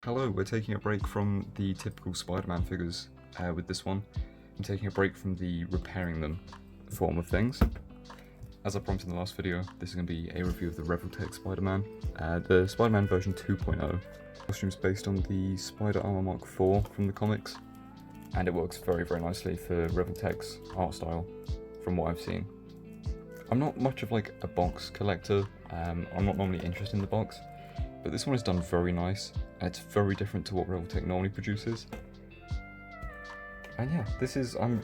Hello, we're taking a break from the typical Spider-Man figures with this one. I'm taking a break from the repairing them form of things. As I promised in the last video, this is going to be a review of the Revoltech Spider-Man, the Spider-Man version 2.0. Costume's based on the Spider Armor Mark IV from the comics, and it works very nicely for Revoltech's art style, from what I've seen. I'm not much of like a box collector, I'm not normally interested in the box, but this one is done very nice, and it's very different to what Revoltech normally produces. And yeah, I'm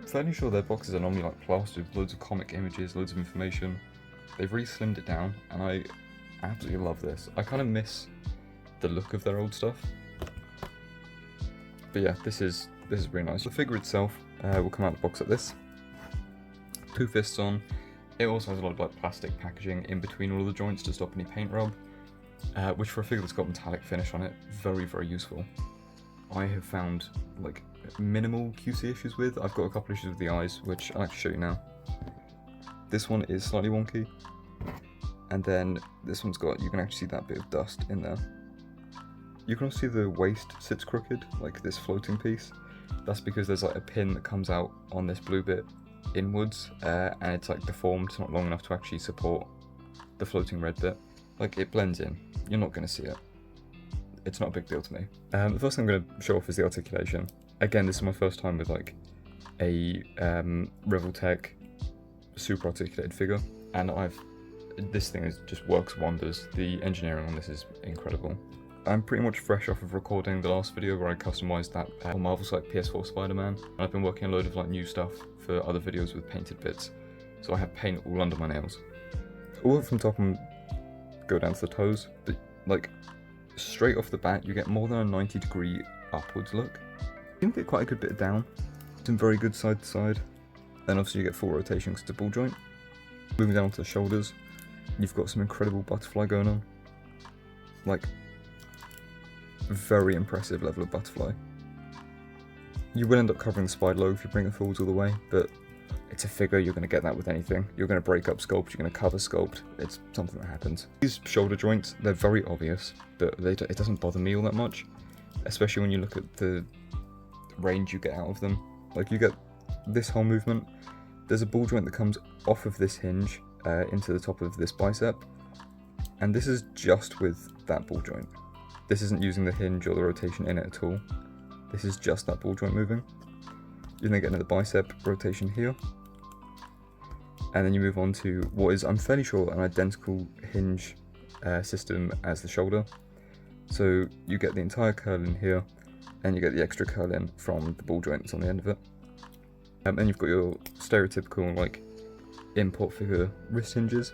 fairly sure their boxes are normally like plastered with loads of comic images, loads of information. They've really slimmed it down, and I absolutely love this. I kind of miss the look of their old stuff. But yeah, this is really nice. The figure itself will come out of the box like this. 2 fists on. It also has a lot of like plastic packaging in between all of the joints to stop any paint rub. Which for a figure that's got metallic finish on it, very useful. I have found like minimal QC issues with. I've got a couple issues with the eyes, which I'll actually show you now. This one is slightly wonky, and then this one's got, you can actually see that bit of dust in there. You can also see the waist sits crooked, like this floating piece. That's because there's like a pin that comes out on this blue bit inwards, and it's like deformed, it's not long enough to actually support the floating red bit. Like, it blends in, you're not going to see it. It's not a big deal to me. The first thing I'm going to show off is the articulation. Again, this is my first time with like a Revoltech super articulated figure, and this thing just works wonders. The engineering on this is incredible. I'm pretty much fresh off of recording the last video where I customized that on Marvel's like PS4 Spider-Man, and I've been working a load of like new stuff for other videos with painted bits, so I have paint all under my nails. All from top and go down to the toes, but like straight off the bat you get more than a 90-degree upwards look. You can get quite a good bit down, some very good side to side, then obviously you get full rotation because it's a ball joint. Moving down to the shoulders, you've got some incredible butterfly going on, like very impressive level of butterfly. You will end up covering the spider logo if you bring it forwards all the way, but it's a figure, you're going to get that with anything. You're going to break up sculpt, you're going to cover sculpt, it's something that happens. These shoulder joints, they're very obvious, but it doesn't bother me all that much, especially when you look at the range you get out of them. Like, you get this whole movement, there's a ball joint that comes off of this hinge into the top of this bicep, and this is just with that ball joint. This isn't using the hinge or the rotation in it at all. This is just that ball joint moving. You then get into the bicep rotation here, and then you move on to what is, I'm fairly sure, an identical hinge system as the shoulder. So you get the entire curl in here, and you get the extra curl in from the ball joints on the end of it. And you've got your stereotypical like import figure wrist hinges.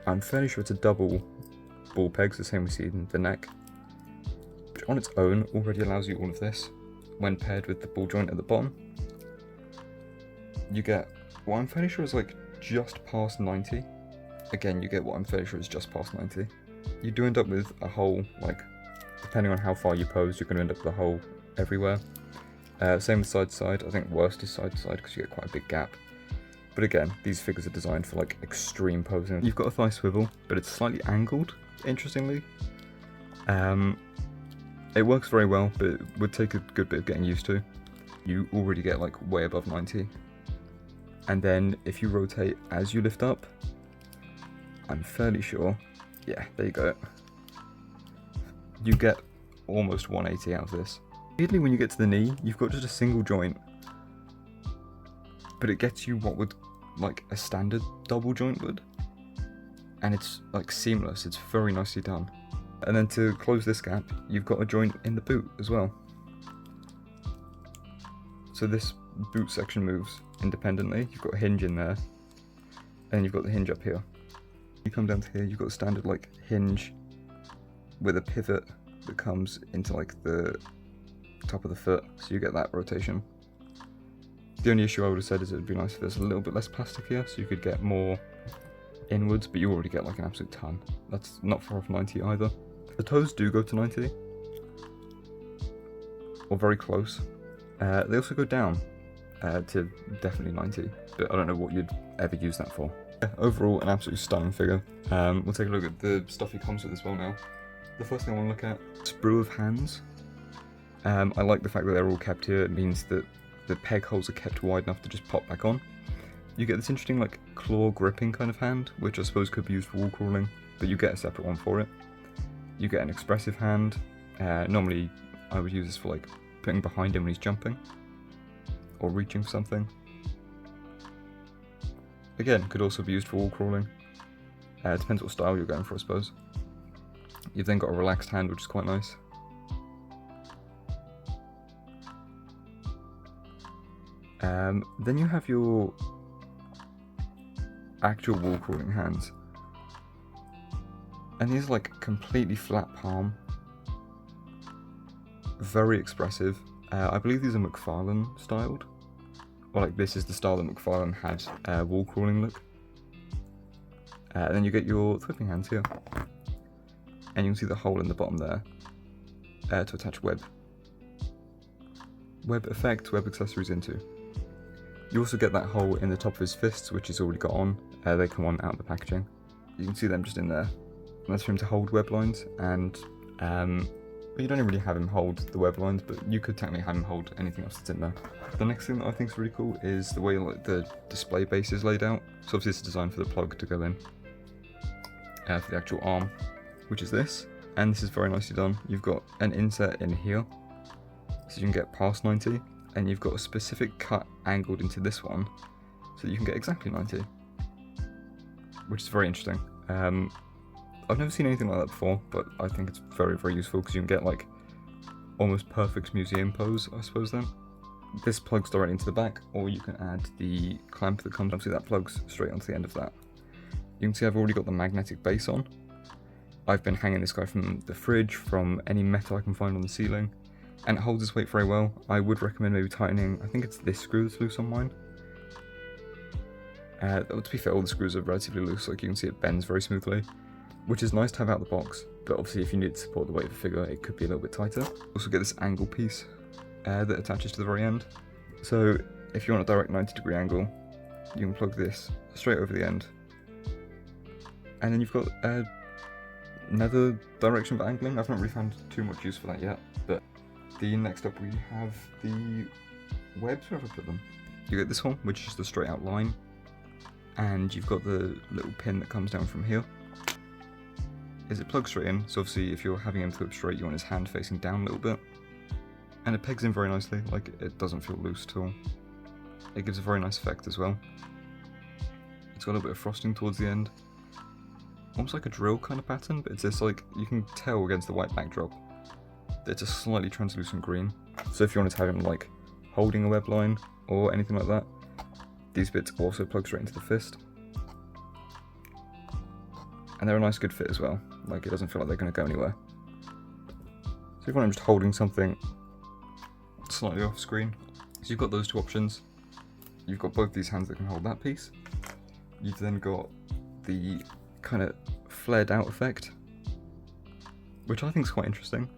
I'm fairly sure it's a double ball pegs, the same we see in the neck, which on its own already allows you all of this. When paired with the ball joint at the bottom, you get what I'm fairly sure is like just past 90. Again, you get what I'm fairly sure is just past 90. You do end up with a hole, like, depending on how far you pose, you're going to end up with a hole everywhere. Same with side to side. I think worst is side to side because you get quite a big gap. But again, these figures are designed for like extreme posing. You've got a thigh swivel, but it's slightly angled, interestingly. It works very well, but it would take a good bit of getting used to. You already get like way above 90. And then if you rotate as you lift up, I'm fairly sure, yeah, there you go. You get almost 180 out of this. Weirdly, when you get to the knee, you've got just a single joint, but it gets you what would like a standard double joint would. And it's like seamless, it's very nicely done. And then to close this gap, you've got a joint in the boot as well. So this boot section moves independently. You've got a hinge in there, and you've got the hinge up here. You come down to here, you've got a standard like hinge with a pivot that comes into like the top of the foot, so you get that rotation. The only issue I would have said is it would be nice if there's a little bit less plastic here, so you could get more inwards, but you already get like an absolute ton. That's not far off 90 either. The toes do go to 90, or very close. They also go down to definitely 90, but I don't know what you'd ever use that for. Yeah, overall, an absolutely stunning figure. We'll take a look at the stuff he comes with as well now. The first thing I want to look at, sprue of hands. I like the fact that they're all kept here. It means that the peg holes are kept wide enough to just pop back on. You get this interesting like claw gripping kind of hand, which I suppose could be used for wall crawling, but you get a separate one for it. You get an expressive hand. Normally I would use this for like putting behind him when he's jumping or reaching for something. Again, could also be used for wall crawling. Depends what style you're going for, I suppose. You've then got a relaxed hand, which is quite nice. Then you have your actual wall crawling hands. And these are like completely flat palm. Very expressive. I believe these are McFarlane styled. Or like this is the style that McFarlane had wall crawling look. And then you get your whipping hands here. And you can see the hole in the bottom there to attach web effect, web accessories into. You also get that hole in the top of his fists, which he's already got on. They come on out of the packaging. You can see them just in there. And that's for him to hold web lines, and you don't really have him hold the web lines, but you could technically have him hold anything else that's in there. The next thing that I think is really cool is the way like the display base is laid out. So obviously this is designed for the plug to go in, for the actual arm, which is this. And this is very nicely done. You've got an insert in here, so you can get past 90, and you've got a specific cut angled into this one, so you can get exactly 90, which is very interesting. I've never seen anything like that before, but I think it's very, very useful because you can get like almost perfect museum pose, I suppose then. This plugs directly into the back, or you can add the clamp that comes, obviously that plugs straight onto the end of that. You can see I've already got the magnetic base on. I've been hanging this guy from the fridge, from any metal I can find on the ceiling, and it holds its weight very well. I would recommend maybe tightening, I think it's this screw that's loose on mine. To be fair, all the screws are relatively loose, like you can see it bends very smoothly, which is nice to have out the box, but obviously if you need to support the weight of the figure, it could be a little bit tighter. Also get this angle piece that attaches to the very end. So if you want a direct 90-degree angle, you can plug this straight over the end. And then you've got another direction for angling. I've not really found too much use for that yet, but the next up we have the webs, where have I put them? You get this one, which is just a straight out line, and you've got the little pin that comes down from here. It plugs straight in, so obviously if you're having him flip straight, you want his hand facing down a little bit. And it pegs in very nicely, like it doesn't feel loose at all. It gives a very nice effect as well. It's got a little bit of frosting towards the end. Almost like a drill kind of pattern, but it's this like, you can tell against the white backdrop that it's a slightly translucent green. So if you wanted to have him like holding a web line or anything like that, these bits also plug straight into the fist. And they're a nice good fit as well, like it doesn't feel like they're going to go anywhere. So if you want him just holding something slightly off screen, so you've got those two options. You've got both these hands that can hold that piece. You've then got the kind of flared out effect, which I think is quite interesting.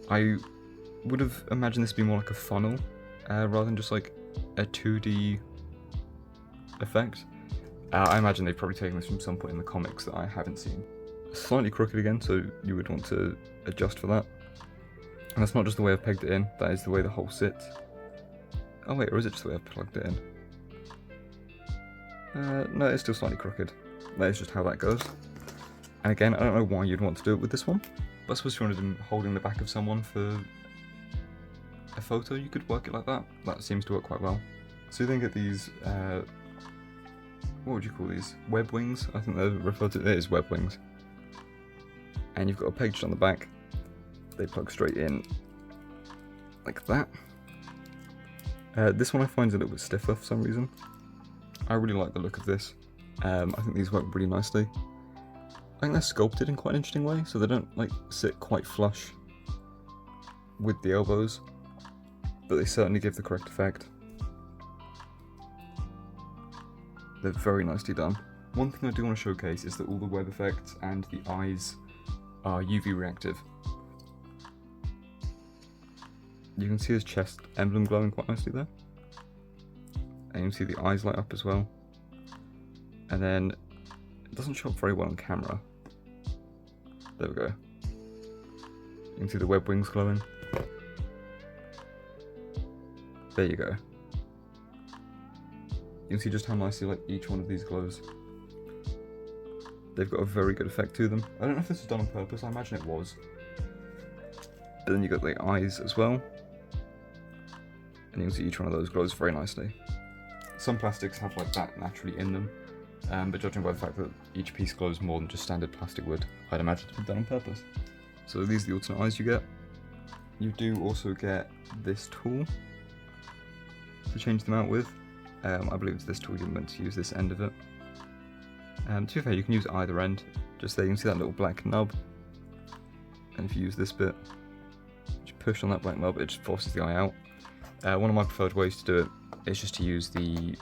I would have imagined this to be more like a funnel, rather than just like a 2D effect. I imagine they've probably taken this from some point in the comics that I haven't seen. Slightly crooked again, so you would want to adjust for that. And that's not just the way I've pegged it in, that is the way the hole sits. Oh wait, or is it just the way I've plugged it in? No, it's still slightly crooked. That is just how that goes. And again, I don't know why you'd want to do it with this one, but I suppose if you wanted him holding the back of someone for a photo, you could work it like that. That seems to work quite well. So you then get these, what would you call these? Web wings? I think they're referred to it as web wings. And you've got a peg just on the back. They plug straight in like that. This one I find is a little bit stiffer for some reason. I really like the look of this. I think these work really nicely. I think they're sculpted in quite an interesting way, so they don't like sit quite flush with the elbows, but they certainly give the correct effect. They're very nicely done. One thing I do want to showcase is that all the web effects and the eyes are UV reactive. You can see his chest emblem glowing quite nicely there. And you can see the eyes light up as well. And then, it doesn't show up very well on camera, There we go. You can see the web wings glowing. There you go. You can see just how nicely like each one of these glows. They've got a very good effect to them. I don't know if this was done on purpose, I imagine it was. But then you got the eyes as well. And you can see each one of those glows very nicely. Some plastics have like that naturally in them, but judging by the fact that each piece glows more than just standard plastic would, I'd imagine it's been done on purpose. So these are the alternate eyes you get. You do also get this tool to change them out with. I believe it's this tool you're meant to use this end of it. To be fair, you can use either end. Just there you can see that little black nub. And if you use this bit, you push on that black nub, it just forces the eye out. One of my preferred ways to do it is just to use the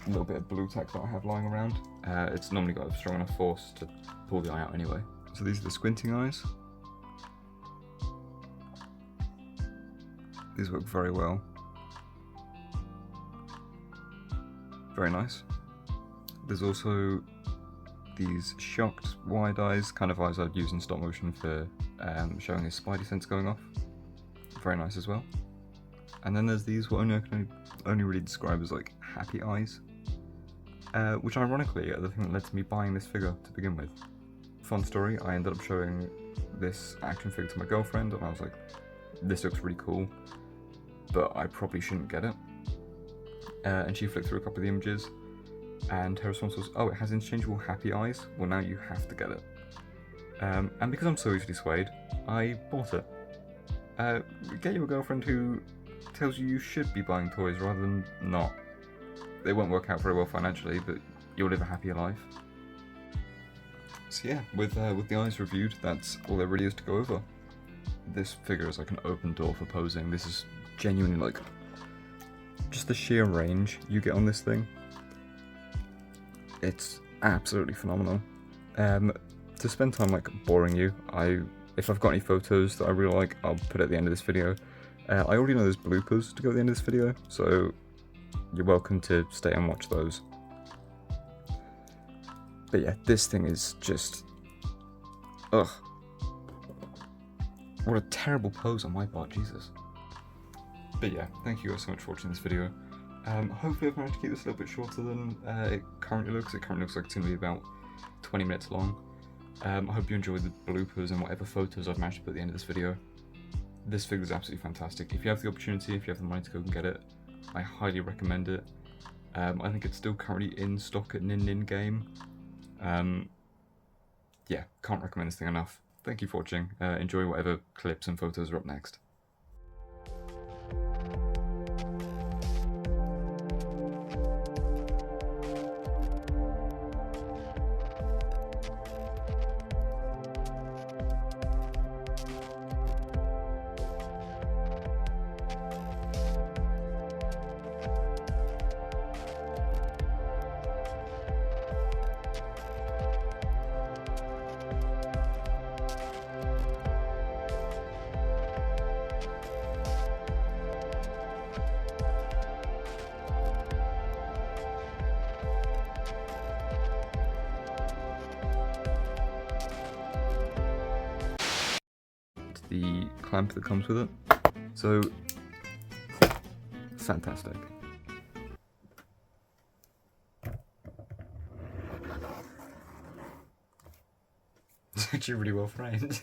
little bit of blue tack that I have lying around. It's normally got a strong enough force to pull the eye out anyway. So these are the squinting eyes. These work very well. Very nice. There's also these shocked wide eyes, kind of eyes I'd use in stop motion for showing his spidey sense going off. Very nice as well. And then there's these, what I can only really describe as like happy eyes, which ironically are the thing that led to me buying this figure to begin with. Fun story, I ended up showing this action figure to my girlfriend and I was like, this looks really cool, but I probably shouldn't get it. And she flicked through a couple of the images and her response was, oh, it has interchangeable happy eyes, well now you have to get it. And because I'm so easily swayed, I bought it. Get you a girlfriend who tells you should be buying toys rather than not. They won't work out very well financially, but you'll live a happier life. So yeah, with the eyes reviewed, that's all there really is to go over. This figure is like an open door for posing. This is genuinely like, just the sheer range you get on this thing. It's absolutely phenomenal. To spend time like boring you, if I've got any photos that I really like, I'll put at the end of this video. I already know there's bloopers to go at the end of this video, so you're welcome to stay and watch those. But yeah, this thing is just... ugh. What a terrible pose on my part, Jesus. But yeah, thank you guys so much for watching this video. Hopefully I've managed to keep this a little bit shorter than it currently looks. It currently looks like it's going to be about 20 minutes long. I hope you enjoyed the bloopers and whatever photos I've managed to put at the end of this video. This figure is absolutely fantastic. If you have the opportunity, if you have the money to go and get it, I highly recommend it. I think it's still currently in stock at Nin Nin Game. Yeah, can't recommend this thing enough. Thank you for watching. Enjoy whatever clips and photos are up next. The clamp that comes with it. So, fantastic. It's actually really well framed.